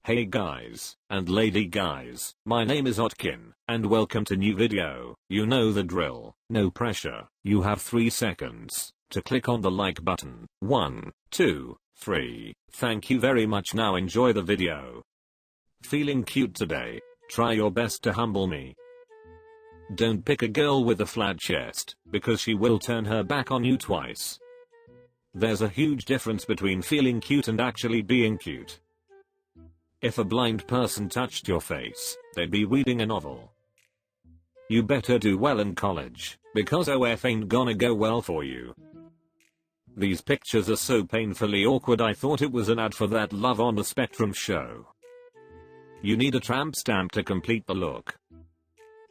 Hey guys, and lady guys, my name is Otkin, and welcome to new video. You know the drill, no pressure. You have 3 seconds to click on the like button. 1, 2, 3. Thank you very much. Now enjoy the video. Feeling cute today? Try your best to humble me. Don't pick a girl with a flat chest, because she will turn her back on you twice. There's a huge difference between feeling cute and actually being cute. If a blind person touched your face, they'd be reading a novel. You better do well in college, because OF ain't gonna go well for you. These pictures are so painfully awkward I thought it was an ad for that Love on the Spectrum show. You need a tramp stamp to complete the look.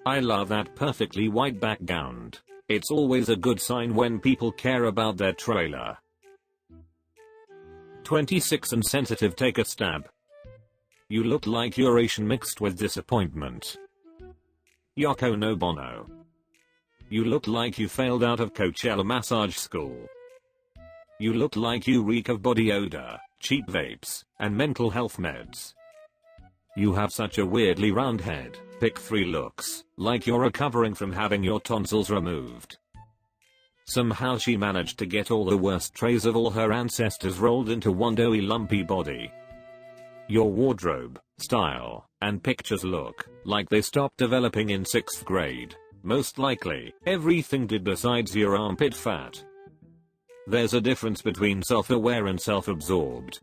I love that perfectly white background. It's always a good sign when people care about their trailer. 26 and sensitive. Take a stab. You look like you're Asian mixed with disappointment. Yoko no bono. You look like you failed out of Coachella massage school. You look like you reek of body odor, cheap vapes, and mental health meds. You have such a weirdly round head. Pick 3 looks, like you're recovering from having your tonsils removed. Somehow she managed to get all the worst traits of all her ancestors rolled into one doughy lumpy body. Your wardrobe, style, and pictures look like they stopped developing in 6th grade. Most likely, everything did besides your armpit fat. There's a difference between self-aware and self-absorbed.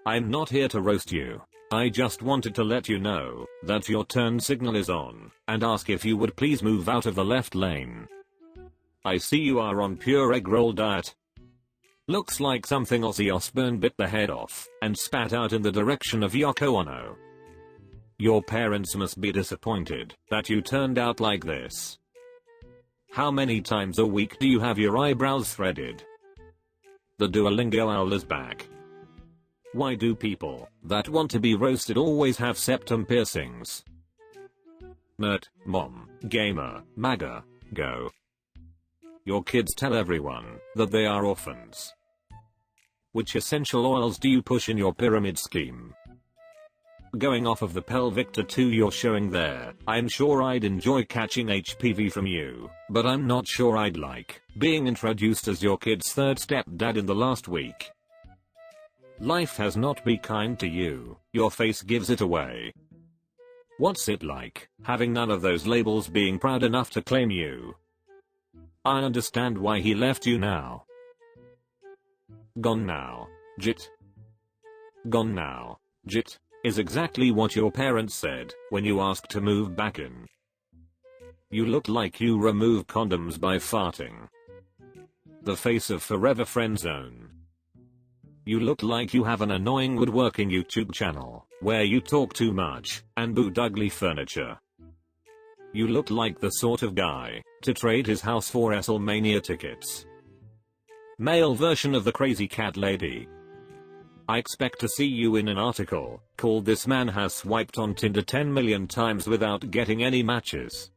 I'm not here to roast you. I just wanted to let you know that your turn signal is on, and ask if you would please move out of the left lane. I see you are on pure egg roll diet. Looks like something Ozzy Osbourne bit the head off and spat out in the direction of Yoko Ono. Your parents must be disappointed that you turned out like this. How many times a week do you have your eyebrows threaded? The Duolingo owl is back. Why do people that want to be roasted always have septum piercings? Mert, mom, gamer, MAGA, go. Your kids tell everyone that they are orphans. Which essential oils do you push in your pyramid scheme? Going off of the pelvic tattoo you're showing there, I'm sure I'd enjoy catching HPV from you, but I'm not sure I'd like being introduced as your kid's 3rd stepdad in the last week. Life has not been kind to you, your face gives it away. What's it like, having none of those labels, being proud enough to claim you? I understand why he left you now. Gone now, Jit. Gone now, Jit, is exactly what your parents said when you asked to move back in. You look like you remove condoms by farting. The face of forever friend zone. You look like you have an annoying woodworking YouTube channel where you talk too much and boot ugly furniture. You look like the sort of guy to trade his house for WrestleMania tickets. Male version of the crazy cat lady. I expect to see you in an article called "This Man Has Swiped on Tinder 10 million times without getting any matches."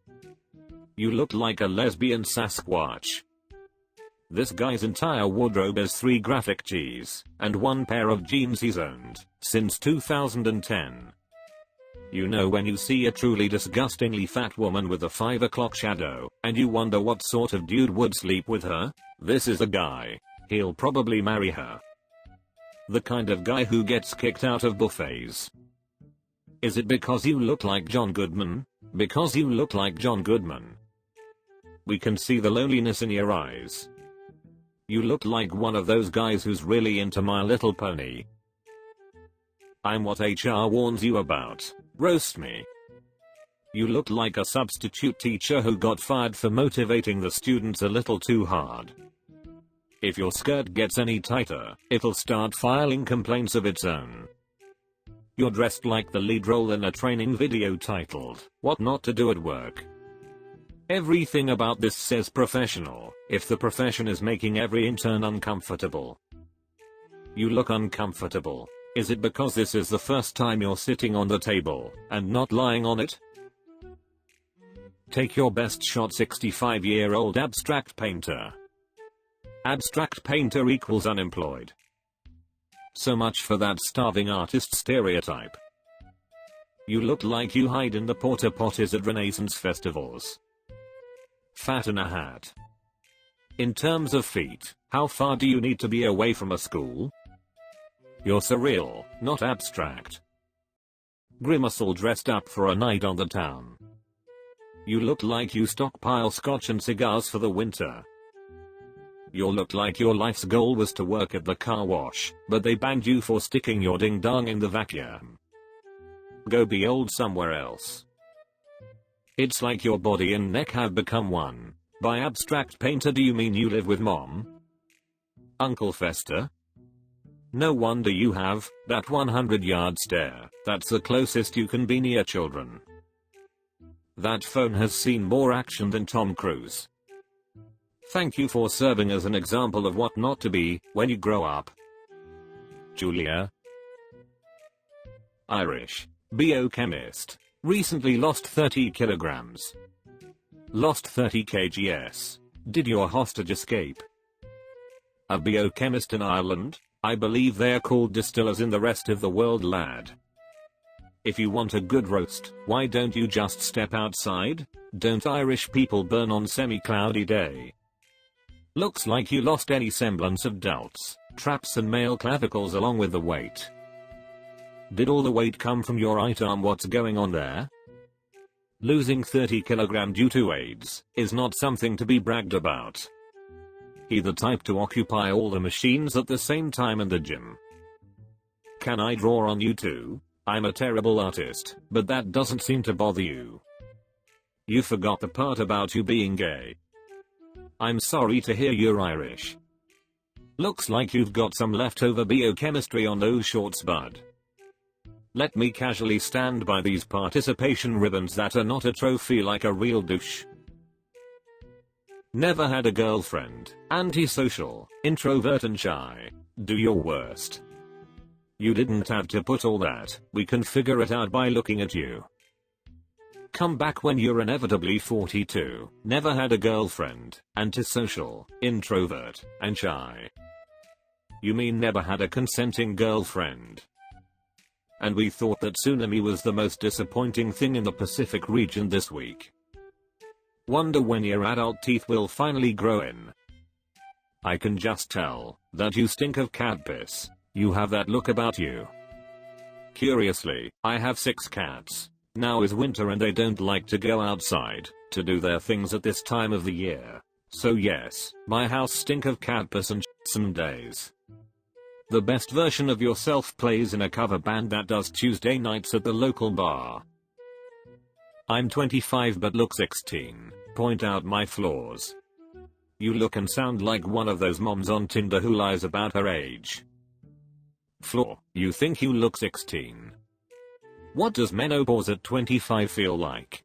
You look like a lesbian Sasquatch. This guy's entire wardrobe is 3 graphic tees and 1 pair of jeans he's owned since 2010. You know when you see a truly disgustingly fat woman with a 5 o'clock shadow, and you wonder what sort of dude would sleep with her? This is a guy. He'll probably marry her. The kind of guy who gets kicked out of buffets. Is it because you look like John Goodman? Because you look like John Goodman. We can see the loneliness in your eyes. You look like one of those guys who's really into My Little Pony. I'm what HR warns you about. Roast me. You look like a substitute teacher who got fired for motivating the students a little too hard. If your skirt gets any tighter, it'll start filing complaints of its own. You're dressed like the lead role in a training video titled, "What Not to Do at Work." Everything about this says professional, if the profession is making every intern uncomfortable. You look uncomfortable. Is it because this is the first time you're sitting on the table and not lying on it? Take your best shot, 65-year-old abstract painter. Abstract painter equals unemployed. So much for that starving artist stereotype. You look like you hide in the porta potties at Renaissance festivals. Fat in a hat. In terms of feet, how far do you need to be away from a school? You're surreal, not abstract. Grimace all dressed up for a night on the town. You look like you stockpile scotch and cigars for the winter. You look like your life's goal was to work at the car wash, but they banned you for sticking your ding dong in the vacuum. Go be old somewhere else. It's like your body and neck have become one. By abstract painter do you mean you live with mom? Uncle Fester? No wonder you have that 100-yard stare. That's the closest you can be near children. That phone has seen more action than Tom Cruise. Thank you for serving as an example of what not to be when you grow up. Julia. Irish. Biochemist. Recently lost 30 kilograms. Lost 30 kgs. Did your hostage escape? A biochemist in Ireland? I believe they're called distillers in the rest of the world, lad. If you want a good roast, why don't you just step outside? Don't Irish people burn on semi-cloudy day? Looks like you lost any semblance of delts, traps and male clavicles along with the weight. Did all the weight come from your right arm? What's going on there? Losing 30 kg due to AIDS is not something to be bragged about. He the type to occupy all the machines at the same time in the gym. Can I draw on you too? I'm a terrible artist, but that doesn't seem to bother you. You forgot the part about you being gay. I'm sorry to hear you're Irish. Looks like you've got some leftover biochemistry on those shorts, bud. Let me casually stand by these participation ribbons that are not a trophy like a real douche. Never had a girlfriend, antisocial, introvert and shy. Do your worst. You didn't have to put all that, we can figure it out by looking at you. Come back when you're inevitably 42, never had a girlfriend, antisocial, introvert, and shy. You mean never had a consenting girlfriend? And we thought that tsunami was the most disappointing thing in the Pacific region this week. Wonder when your adult teeth will finally grow in. I can just tell that you stink of cat piss. You have that look about you. Curiously, I have 6 cats. Now is winter and they don't like to go outside to do their things at this time of the year. So yes, my house stink of cat piss and some days. The best version of yourself plays in a cover band that does Tuesday nights at the local bar. I'm 25 but look 16. Point out my flaws. You look and sound like one of those moms on Tinder who lies about her age. Flaw, you think you look 16. What does menopause at 25 feel like?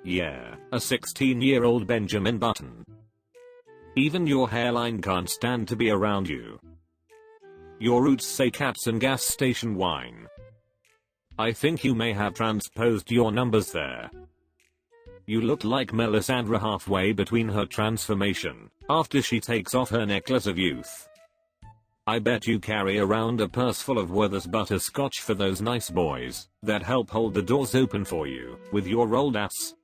Yeah, a 16-year-old Benjamin Button. Even your hairline can't stand to be around you. Your roots say cats and gas station wine. I think you may have transposed your numbers there. You look like Melisandre halfway between her transformation after she takes off her necklace of youth. I bet you carry around a purse full of Werther's butterscotch for those nice boys that help hold the doors open for you with your rolled ass.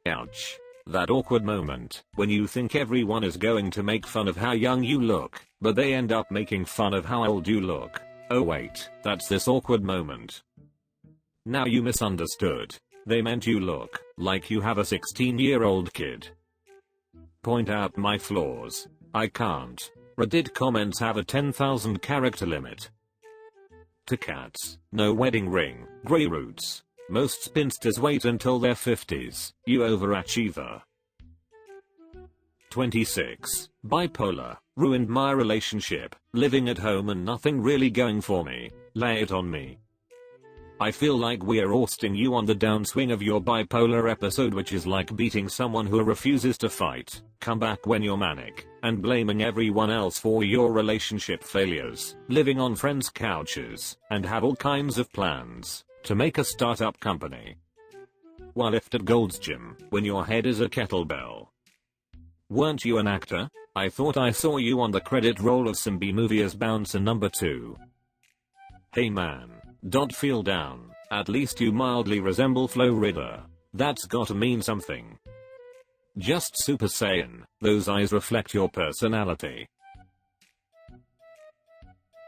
Ouch. That awkward moment when you think everyone is going to make fun of how young you look, but they end up making fun of how old you look. Oh wait, that's this awkward moment. Now you misunderstood. They meant you look like you have a 16-year-old kid. Point out my flaws. I can't. Reddit comments have a 10,000 character limit. To cats, no wedding ring, grey roots. Most spinsters wait until their 50s, you overachiever. 26. Bipolar, ruined my relationship, living at home and nothing really going for me, lay it on me. I feel like we're roasting you on the downswing of your bipolar episode, which is like beating someone who refuses to fight, come back when you're manic, and blaming everyone else for your relationship failures, living on friends' couches, and have all kinds of plans to make a startup company while lift at Gold's Gym when your head is a kettlebell. Weren't you an actor? I thought I saw you on the credit roll of some B movie as Bouncer number 2. Hey man. Feel down. At least you mildly resemble Flo Rida. That's gotta mean something. Just Super Saiyan. Those eyes reflect your personality.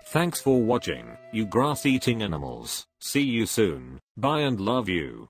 Thanks for watching, you grass-eating animals. See you soon. Bye and love you.